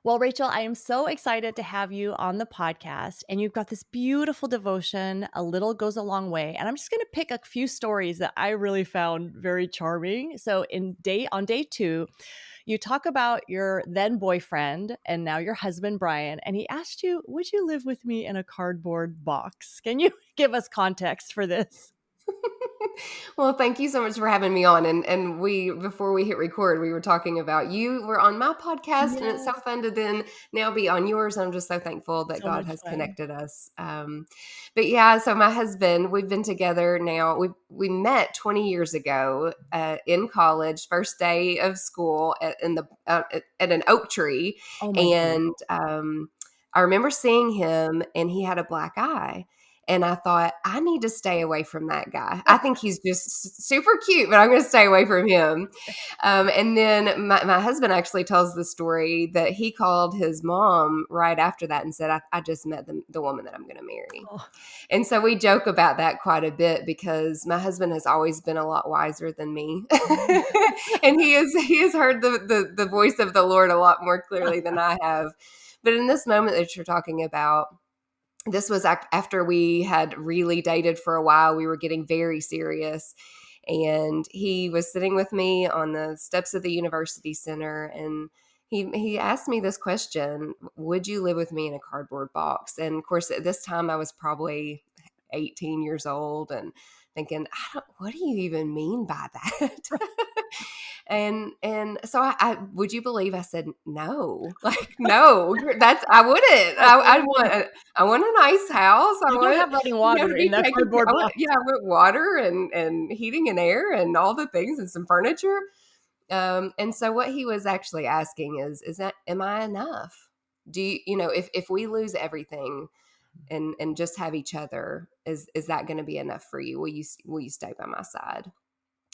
Well, Rachel, I am so excited to have you on the podcast. And you've got this beautiful devotion, A Little Goes a Long Way. And I'm just going to pick a few stories that I really found very charming. So on day two, you talk about your then boyfriend and now your husband, Brian, and he asked you, would you live with me in a cardboard box? Can you give us context for this? Well, thank you so much for having me on. And we before we hit record, we were talking about you were on my podcast, and it's so Yes. fun to then now be on yours. I'm just so thankful that So God much has fun. connected us. But yeah, so my husband, we've been together now. We met 20 years ago in college, first day of school at an oak tree, Oh my goodness. and I remember seeing him, and he had a black eye. And I thought, I need to stay away from that guy. I think he's just super cute, but I'm going to stay away from him. And then my husband actually tells the story that he called his mom right after that and said, I just met the woman that I'm going to marry. Oh, And so we joke about that quite a bit because my husband has always been a lot wiser than me. And he has heard the voice of the Lord a lot more clearly than I have. But in this moment that you're talking about, this was after we had really dated for a while. We were getting very serious. And he was sitting with me on the steps of the university center. And he asked me this question: would you live with me in a cardboard box? And of course, at this time, I was probably 18 years old and thinking, what do you even mean by that? And so I would you believe I said no, like no, I wouldn't. I want a nice house. I you don't want have running to water in be that taken care. cardboard box. I want water and heating and air and all the things and some furniture. And so what he was actually asking is that, am I enough? Do if we lose everything and just have each other, is that going to be enough for you? Will you stay by my side?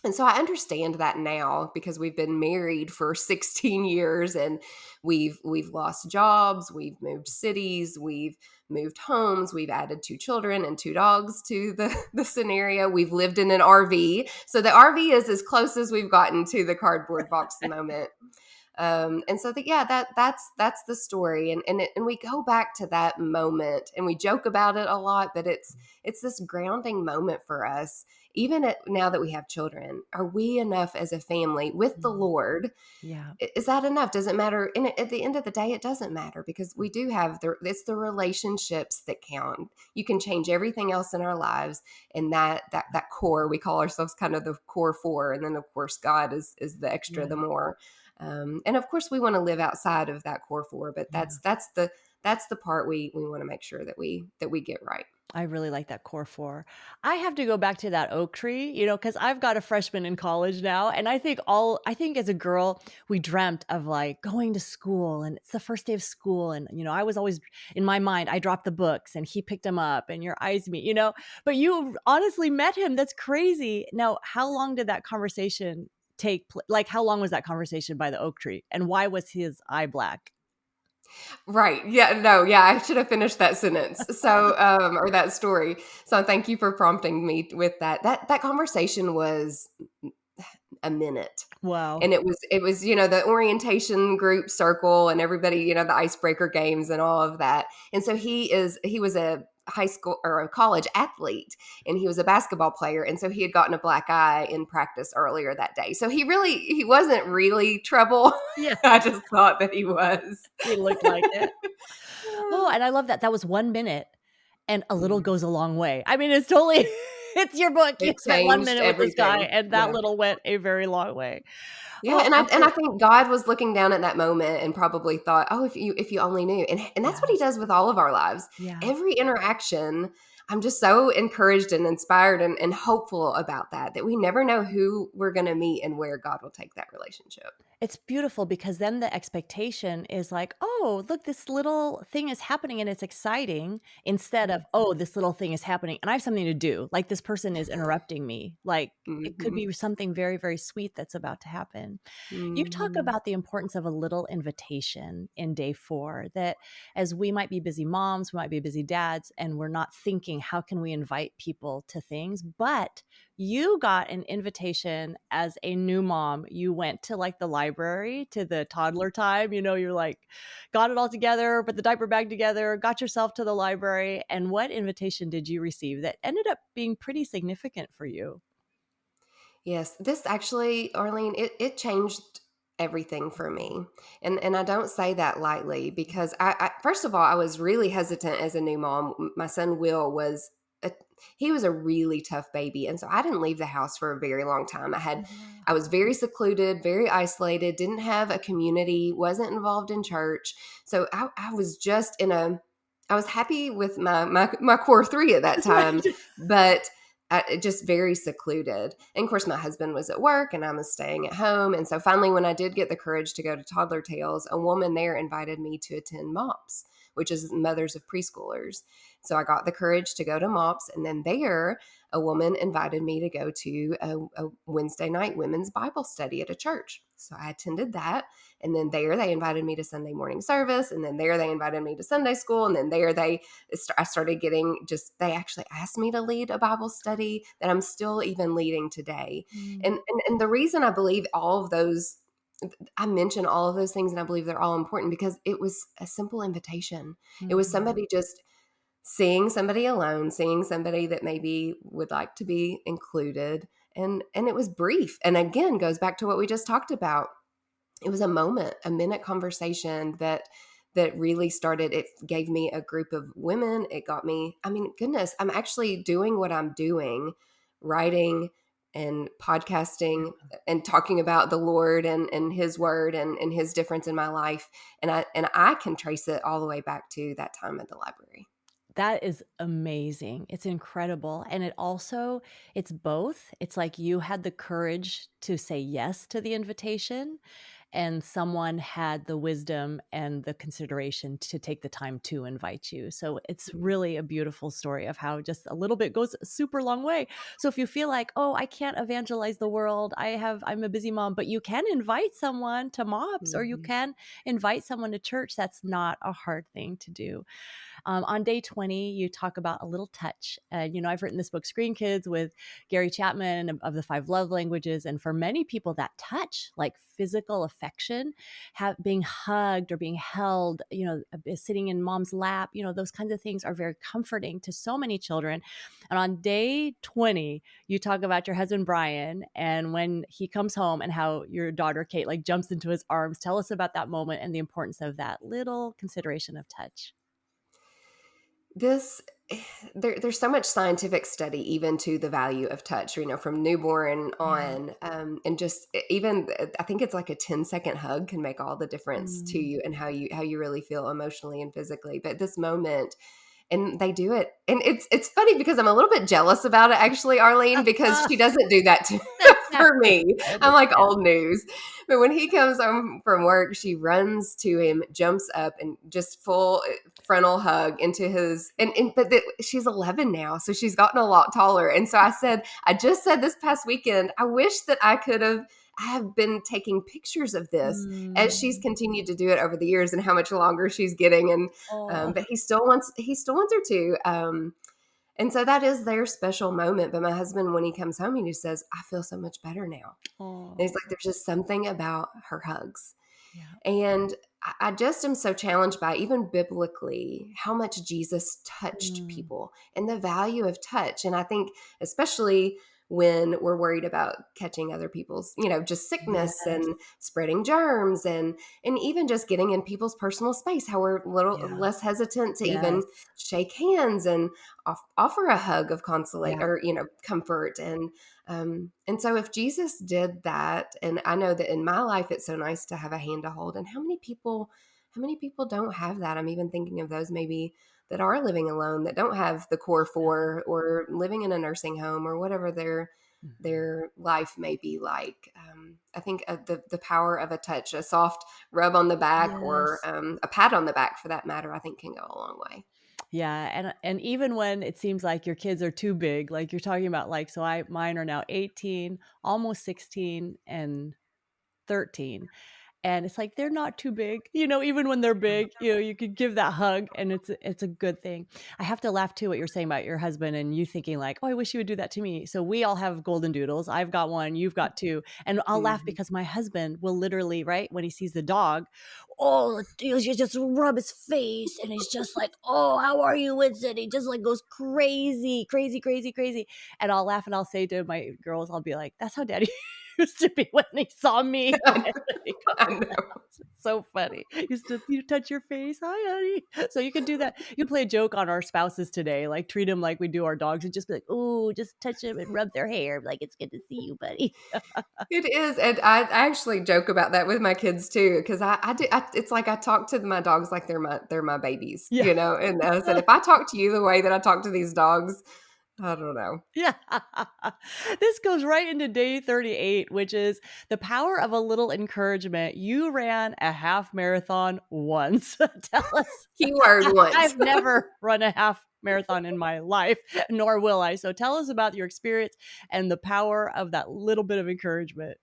And so I understand that now because we've been married for 16 years and we've lost jobs, we've moved cities, we've moved homes, we've added 2 children and 2 dogs to the scenario. We've lived in an RV. So the RV is as close as we've gotten to the cardboard box moment. And so that's the story. And we go back to that moment and we joke about it a lot, but it's this grounding moment for us. Even now that we have children, are we enough as a family with the Lord? Yeah. Is that enough? Does it matter? And at the end of the day, it doesn't matter because we do have it's the relationships that count. You can change everything else in our lives. And that core, we call ourselves kind of the core 4. And then of course, God is the extra, Yeah. the more. And of course we want to live outside of that core 4, but that's the part we want to make sure that we get right. I really like that core 4. I have to go back to that oak tree, because I've got a freshman in college now. And I think as a girl, we dreamt of like going to school and it's the first day of school. And, I was always in my mind, I dropped the books and he picked them up and your eyes meet, but you honestly met him. That's crazy. Now, how long did that conversation take? Like, how long was that conversation by the oak tree? And why was his eye black? Right. Yeah. No. Yeah. I should have finished that sentence. So, or that story. So, thank you for prompting me with that. That conversation was a minute, Wow. and it was the orientation group circle and everybody, the icebreaker games and all of that. And so he was a high school or a college athlete, and he was a basketball player, and so he had gotten a black eye in practice earlier that day. So he wasn't really trouble. Yeah. I just thought that he was. He looked like it. Oh, and I love that. That was 1 minute and a little Yeah. goes a long way. I mean, it's totally it's your book. You It spent 1 changed minute with this guy everything. and that Yeah. little went a very long way. Yeah, Well, and I after think God was looking down at that moment and probably thought, "Oh, if you only knew." And that's Yeah, what he does with all of our lives. yeah. Every interaction, I'm just so encouraged and inspired and hopeful about that we never know who we're going to meet and where God will take that relationship. It's beautiful because then the expectation is like, "Oh, look, this little thing is happening and it's exciting," instead of, "Oh, this little thing is happening and I have something to do." Like this person is interrupting me. Like it could Mhm. be something very, very sweet that's about to happen. You talk Mhm. about the importance of a little invitation in day 4, that as we might be busy moms, we might be busy dads, and we're not thinking thinking, how can we invite people to things? But you got an invitation as a new mom. You went to like the library to the toddler time, you're like, got it all together, put the diaper bag together, got yourself to the library. And what invitation did you receive that ended up being pretty significant for you? Yes, this actually, Arlene, it changed everything for me. And I don't say that lightly because I first of all, I was really hesitant as a new mom. My son Will was a, he was a really tough baby. And so I didn't leave the house for a very long time. Mhm. I was very secluded, very isolated, didn't have a community, wasn't involved in church. So I was just I was happy with my core three at that time, Right. but just very secluded. And of course, my husband was at work and I was staying at home. And so finally, when I did get the courage to go to Toddler Tales, a woman there invited me to attend MOPS, which is Mothers of Preschoolers. So I got the courage to go to MOPS. And then there, a woman invited me to go to a Wednesday night women's Bible study at a church. So I attended that. And then there, they invited me to Sunday morning service. And then there, they invited me to Sunday school. And then there, I started getting they actually asked me to lead a Bible study that I'm still even leading today. Mm. And the reason I believe all of those, I mention all of those things and I believe they're all important because it was a simple invitation. It was Mhm. somebody just seeing somebody alone, seeing somebody that maybe would like to be included. And it was brief. And again, goes back to what we just talked about. It was a minute conversation that really started. It gave me a group of women. It got me, I mean, goodness, I'm actually doing what I'm doing, writing and podcasting and talking about the Lord and his word and his difference in my life. And I can trace it all the way back to that time at the library. That is amazing. It's incredible. And it's both. It's like you had the courage to say yes to the invitation, and someone had the wisdom and the consideration to take the time to invite you. So it's really a beautiful story of how just a little bit goes a super long way. So if you feel like, oh, I can't evangelize the world, I'm a busy mom, but you can invite someone to MOPS or you Mhm. can invite someone to church. That's not a hard thing to do. On day 20, you talk about a little touch. And, I've written this book, Screen Kids, with Gary Chapman of the Five Love Languages. And for many people, that touch, like physical affection, being hugged or being held, sitting in mom's lap, those kinds of things are very comforting to so many children. And on day 20, you talk about your husband, Brian, and when he comes home and how your daughter, Kate, like jumps into his arms. Tell us about that moment and the importance of that little consideration of touch. This there's so much scientific study even to the value of touch, from newborn Yeah. on, and just even I think it's like a 10-second hug can make all the difference to Mm. you and how you really feel emotionally and physically. But this moment, and they do it, and it's funny because I'm a little bit jealous about it actually, Arlene, because she doesn't do that for me. I I'm like understand. old news. But when he comes home from work, she runs to him, jumps up, and just full frontal hug into his. She's 11 now, so she's gotten a lot taller. And so I just said this past weekend, I wish that I have been taking pictures of this as she's Mm. continued to do it over the years and how much longer she's getting. And Oh, but he still wants her to. And so that is their special moment. But my husband, when he comes home, he just says, I feel so much better now. And he's oh, like, there's just something about her hugs. yeah. And I just am so challenged by, even biblically, how much Jesus touched Mm. people and the value of touch. And I think, especially when we're worried about catching other people's, just sickness Yes, and spreading germs and even just getting in people's personal space, how we're a little yeah, less hesitant to even yes, shake hands and offer a hug of consolate yeah, or, comfort. And so if Jesus did that, and I know that in my life, it's so nice to have a hand to hold. And how many people don't have that? I'm even thinking of those maybe that are living alone, that don't have the core four, or living in a nursing home, or whatever mhm. their life may be like. I think the power of a touch, a soft rub on the back, or Yes. a pat on the back, for that matter, I think can go a long way. Yeah, and even when it seems like your kids are too big, like you're talking about, like, so mine are now 18, almost 16, and 13. And it's like, they're not too big, even when they're big, you could give that hug and it's a good thing. I have to laugh too what you're saying about your husband and you thinking like, "Oh, I wish you would do that to me." So we all have golden doodles. I've got one, you've got two. And I'll laugh Mhm. because my husband will literally, right, when he sees the dog, oh, he'll just rub his face and he's just like, "Oh, how are you, Winston?" He just like goes crazy, crazy, crazy, crazy. And I'll laugh and I'll say to my girls, I'll be like, "That's how daddy used to be when he saw me." And then he I goes know. nuts. It's so funny. You touch your face, "Hi, honey." So you could do that. You play a joke on our spouses today, like treat them like we do our dogs and just be like, "Oh, just touch them and rub their hair. Like, it's good to see you, buddy." It is, and I actually joke about that with my kids too, because I do. It's like I talk to my dogs like they're my babies, Yeah. And I said, if I talk to you the way that I talk to these dogs, I don't know. Yeah. This goes right into day 38, which is the power of a little encouragement. You ran a half marathon once. Tell us. Keyword once. I've never run a half marathon in my life, nor will I. So tell us about your experience and the power of that little bit of encouragement.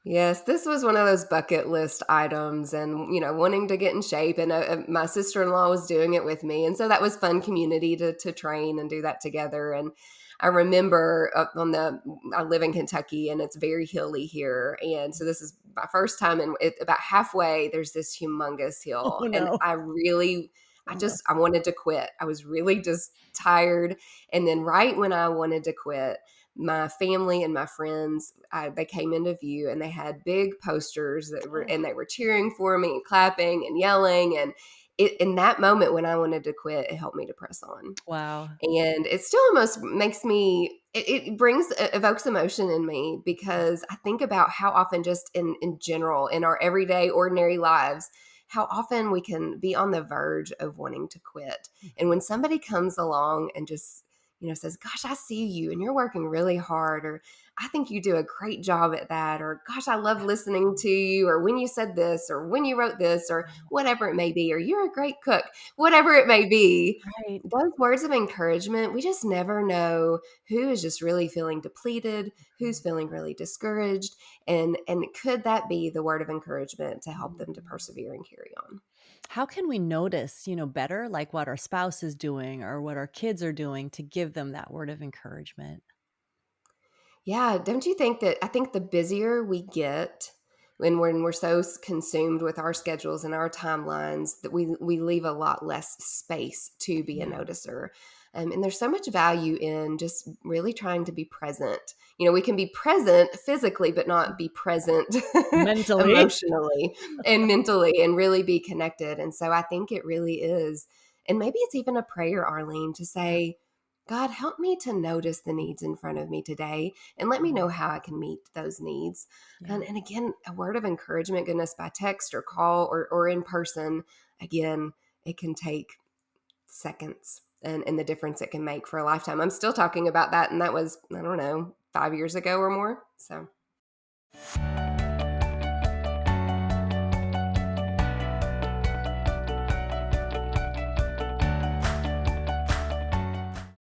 Yes, this was one of those bucket list items and, wanting to get in shape. And my sister in law was doing it with me. And so that was fun community to train and do that together. And I remember I live in Kentucky and it's very hilly here. And so this is my first time. And about halfway, there's this humongous hill. Oh, And no. I really, Oh, no. I wanted to quit. I was really just tired. And then right when I wanted to quit, my family and my friends, they came into view and they had big posters Oh, and they were cheering for me and clapping and yelling. And in that moment when I wanted to quit, it helped me to press on. wow. And it still almost makes me, evokes emotion in me because I think about how often, just in general, in our everyday, ordinary lives, how often we can be on the verge of wanting to quit. And when somebody comes along and just, says, "Gosh, I see you and you're working really hard," or "I think you do a great job at that," or "Gosh, I love listening to you," or "When you said this," or "When you wrote this," or whatever it may be, or "You're a great cook," whatever it may be, Right. those words of encouragement, we just never know who is just really feeling depleted, who's feeling really discouraged, and could that be the word of encouragement to help them to persevere and carry on? How can we notice, better like what our spouse is doing or what our kids are doing to give them that word of encouragement? Yeah, don't you think that I think the busier we get when we're so consumed with our schedules and our timelines that we leave a lot less space to be a Yeah. noticer. And there's so much value in just really trying to be present. We can be present physically, but not be present Mentally. emotionally and mentally and really be connected. And so I think it really is. And maybe it's even a prayer, Arlene, to Yeah. say, "God, help me to notice the needs in front of me today and let me Mm, know how I can meet those needs." And, yeah. and again, a word of encouragement, goodness, by text or call or in person, again, it can take seconds and the difference it can make for a lifetime. I'm still talking about that. And that was, I don't know, 5 years ago or more. So.